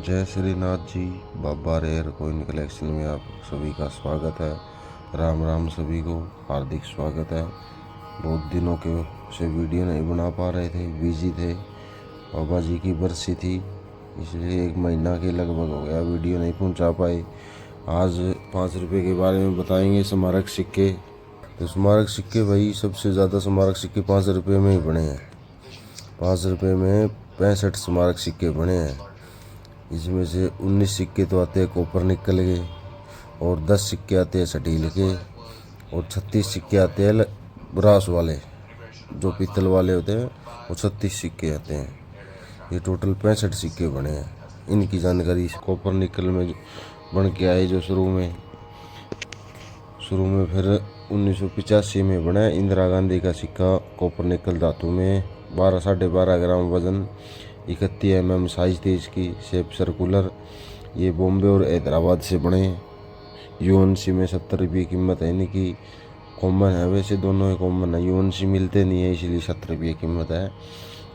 जय श्रीनाथ जी। बाबा rare coin collection में आप सभी का स्वागत है। राम राम सभी को हार्दिक स्वागत है। बहुत दिनों के से वीडियो नहीं बना पा रहे थे, बिजी थे। बाबा जी की बरसी थी, इसलिए 1 महीना के लगभग हो गया वीडियो नहीं पहुंचा पाए। आज 5 रुपये के बारे में बताएंगे। स्मारक सिक्के, तो स्मारक सिक्के भाई सबसे ज़्यादा स्मारक सिक्के 5 रुपये में ही बने हैं। 5 रुपये में 65 स्मारक सिक्के बने हैं। इसमें से 19 सिक्के तो आते हैं कॉपर निकल के, और 10 सिक्के आते हैं स्टील के, और 36 सिक्के आते हैं ब्रास वाले। जो पीतल वाले होते हैं वो 36 सिक्के आते हैं। ये टोटल 65 सिक्के बने हैं। इनकी जानकारी कॉपर निकल में बन के आए जो शुरू में फिर 1985 में बना इंदिरा गांधी का सिक्का कॉपर निकल धातु में, 12.5 ग्राम वजन, 31 mm साइज थी इसकी, शेप सर्कुलर। ये बॉम्बे और हैदराबाद से बने। यूएनसी में 70 रुपये कीमत है इनकी। कॉमन है, वैसे दोनों ही कॉमन है। यूएनसी मिलते नहीं है इसलिए 70 रुपये कीमत है,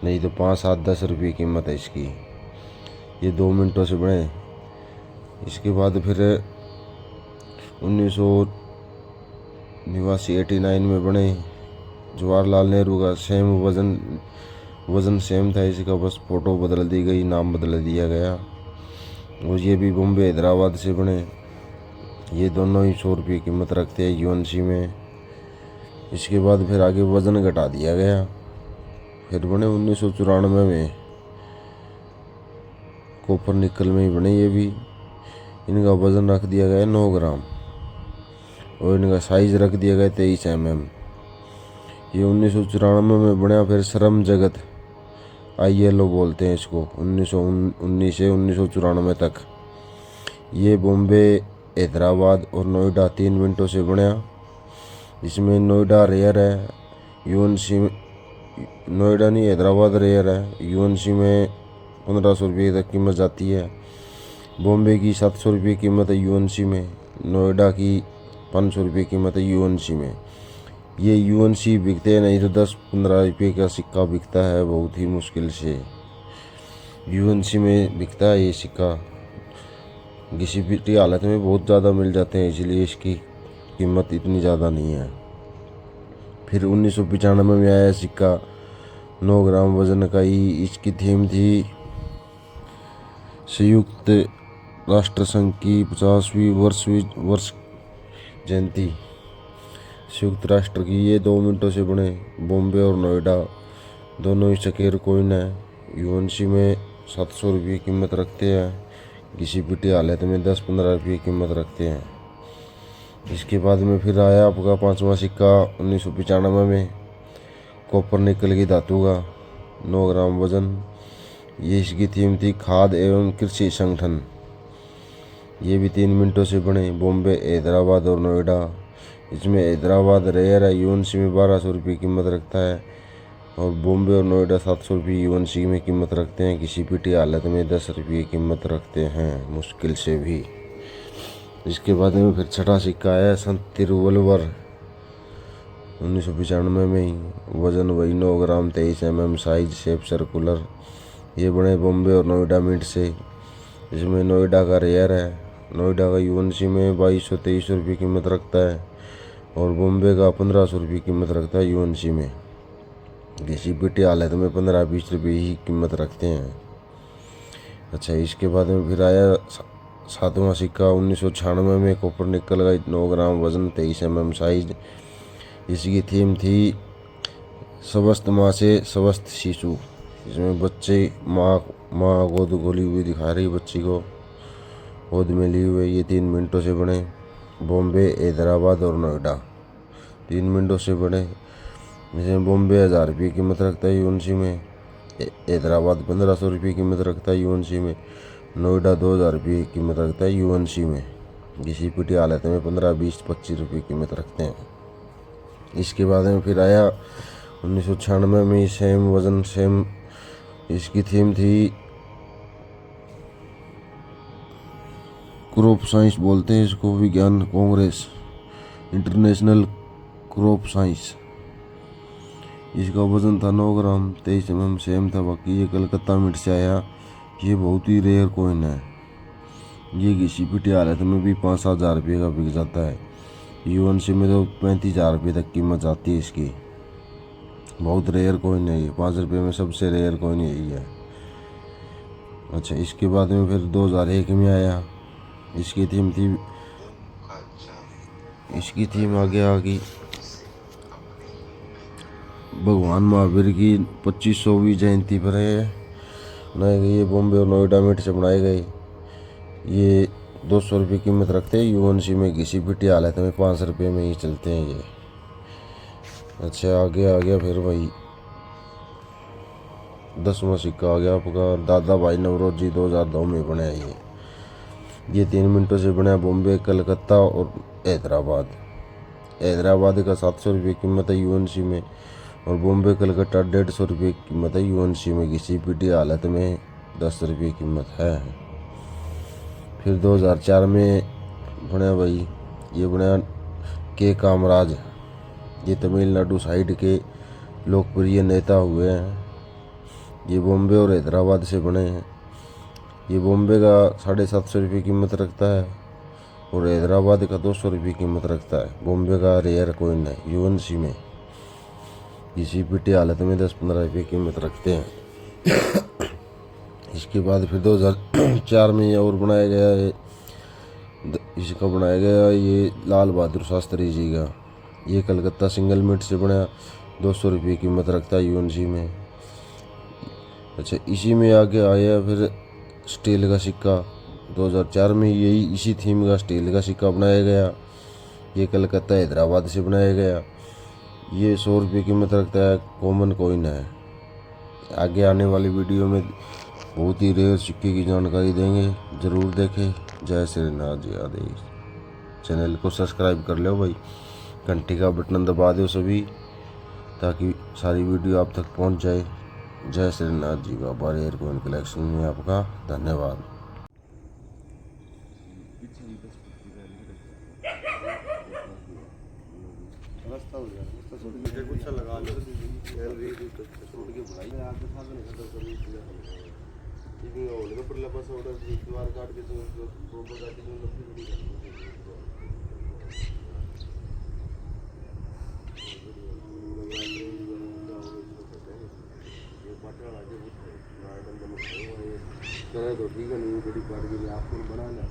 नहीं तो 5, 7, 10 रुपये कीमत है इसकी। ये 2 मिनटों से बने। इसके बाद फिर 1989 में बने जवाहरलाल नेहरू का। सेम वज़न सेम था इसका, बस फ़ोटो बदल दी गई, नाम बदल दिया गया। और ये भी बॉम्बे हैदराबाद से बने। ये दोनों ही 100 रुपये कीमत रखते हैं यूएनसी में। इसके बाद फिर आगे वज़न घटा दिया गया। फिर बने 1994 में, कॉपर निकल में ही बने ये भी। इनका वज़न रख दिया गया 9 ग्राम, और इनका साइज रख दिया गया 23 mm। ये 1994 में बना। फिर श्रम जगत, ILO बोलते हैं इसको, 1919 से 1994 तक। ये बॉम्बे, हैदराबाद और नोएडा 3 मिनटों से बना। इसमें नोएडा रेयर है, यूएनसी में नोएडा नहीं हैदराबाद रेयर है। यूएनसी में 1500 रुपये तक कीमत जाती है। बॉम्बे की 700 रुपये कीमत है यूएनसी में। नोएडा की 500 रुपये कीमत है यूएनसी में। ये यूएनसी बिकते हैं, नहीं तो 10-15 रुपये का सिक्का बिकता है, बहुत ही मुश्किल से यूएनसी में बिकता है ये सिक्का। किसी भी हालत में बहुत ज़्यादा मिल जाते हैं, इसलिए इसकी कीमत इतनी ज़्यादा नहीं है। फिर 1995 में आया सिक्का 9 ग्राम वजन का ही। इसकी थीम थी संयुक्त राष्ट्र संघ की 50वीं वर्ष जयंती, संयुक्त राष्ट्र की। ये 2 मिनटों से बने। बॉम्बे और नोएडा दोनों ही चकेर कॉइन है। यूएनसी में 700 रुपये कीमत रखते हैं, किसी पिटी हालत में 10-15 रुपये कीमत रखते हैं। इसके बाद में फिर आया आपका 5वां सिक्का 1995 में, कॉपर निकल की धातु का, 9 ग्राम वजन। ये इसकी थीम थी खाद्य एवं कृषि संगठन। ये भी 3 मिनटों से बने। बॉम्बे, हैदराबाद और नोएडा। इसमें हैदराबाद रेयर है, यूएनसी में 1200 रुपये कीमत रखता है, और बॉम्बे और नोएडा 700 रुपये यूएनसी में कीमत रखते हैं। किसी पिटी हालत में 10 रुपये कीमत रखते हैं, मुश्किल से भी। इसके बाद में फिर 6वां सिक्का आया संत तिरुवल्लुवर, 1995 में ही। वजन वही 9 ग्राम, 23 mm साइज, शेप सर्कुलर। ये बने बॉम्बे और नोएडा मिंट से। इसमें नोएडा का रेयर है। नोएडा का यूएनसी में 2200-2300 रुपये कीमत रखता है, और बॉम्बे का 1500 रुपये कीमत रखता है यूएनसी में। किसी पिटी हालत में 15-20 रुपये ही कीमत रखते हैं। अच्छा, इसके बाद में फिर आया 7वां सिक्का 1996 में, कॉपर निकल का 9 ग्राम वजन, 23 mm साइज। इसकी थीम थी स्वस्थ माँ से स्वस्थ शिशु। इसमें बच्चे माँ गोद गोली हुई दिखा रही, बच्ची को गोद में ली हुई। ये 3 मिनटों से बने। बॉम्बे, हैदराबाद और नोएडा 3 मिनटों से बने। इसमें बॉम्बे 1000 रुपये कीमत रखता है यूएनसी में, हैदराबाद 1500 रुपये कीमत रखता है यूएनसी में, नोएडा 2000 रुपये कीमत रखता है यूएनसी में। किसी पिटी हालत में 15-20-25 रुपये कीमत रखते हैं। इसके बाद में फिर आया 1996 में, सेम वजन सेम। इसकी थीम थी क्रॉप साइंस बोलते हैं इसको, विज्ञान कांग्रेस, इंटरनेशनल क्रॉप साइंस। इसका वजन था 9 ग्राम, 23 mm सेम था। बाकी ये कलकत्ता मिंट से आया, ये बहुत ही रेयर कॉइन है। ये घिसी पिटी हालत में भी 5-7 हज़ार रुपये का बिक जाता है। यूएनसी में तो 35,000 रुपये तक कीमत आती है इसकी। बहुत रेयर कॉइन है ये, 5 रुपये में सबसे रेयर कॉइन यही है। अच्छा, इसके बाद में फिर 2001 में आया। इसकी थीम आगे आ गई भगवान महावीर की 2500वीं जयंती पर है बनाए गए। ये बॉम्बे और नोएडा मिंट से बनाए गए। ये 200 रुपये कीमत रखते हैं। यूएनसी में घिसी पिटी हालत में 5 रुपये में ही चलते हैं ये। अच्छा, आगे आ गया फिर भाई 10वां सिक्का आ गया आपका दादा भाई नवरोजी 2002 में बनाया ये 3 मिनटों से बना। बॉम्बे, कलकत्ता और हैदराबाद। हैदराबाद का 700 रुपये कीमत है यूएनसी में, और बॉम्बे कलकत्ता 150 रुपये कीमत है यूएनसी में। घिसी पिटी हालत में 10 रुपये कीमत है। फिर 2004 में बना भाई, ये बना के कामराज। ये तमिलनाडु साइड के लोकप्रिय नेता हुए हैं। ये बॉम्बे और हैदराबाद से बने हैं। ये बॉम्बे का 750 रुपये कीमत रखता है, और हैदराबाद का 200 रुपये कीमत रखता है। बॉम्बे का रेयर कॉइन है यूएनसी में। इसी पिटी हालत में 10-15 रुपये कीमत रखते हैं। इसके बाद फिर 2004 में ये और बनाया गया है। इसका बनाया गया ये लाल बहादुर शास्त्री जी का। ये कलकत्ता सिंगल मिंट से बना, 200 रुपये कीमत रखता है यूएनसी में। अच्छा, इसी में आगे आया फिर स्टील का सिक्का। 2004 में यही इसी थीम का स्टील का सिक्का बनाया गया। ये कलकत्ता हैदराबाद से बनाया गया। ये 100 रुपये कीमत रखता है। कॉमन कॉइन है। आगे आने वाली वीडियो में बहुत ही रेयर सिक्के की जानकारी देंगे, ज़रूर देखें। जय श्री नाथ जी आदेश। चैनल को सब्सक्राइब कर लो भाई, घंटी का बटन दबा दो सभी, ताकि सारी वीडियो आप तक पहुंच जाए। जय श्री नाथ जी। बाबा रेयर कॉइन कलेक्शन में आपका धन्यवाद। कुछ लगा लो गैलरी छोड़ के बनाई आप दिखा दो नहीं तो कभी इतनी होल के पर लपस ऑर्डर दीवार काट के तो प्रॉपर काट के लपस ये पटरा आगे बहुत है गार्डन में करे तो ठीक है नहीं बड़ी पार्टी में आपको बनाना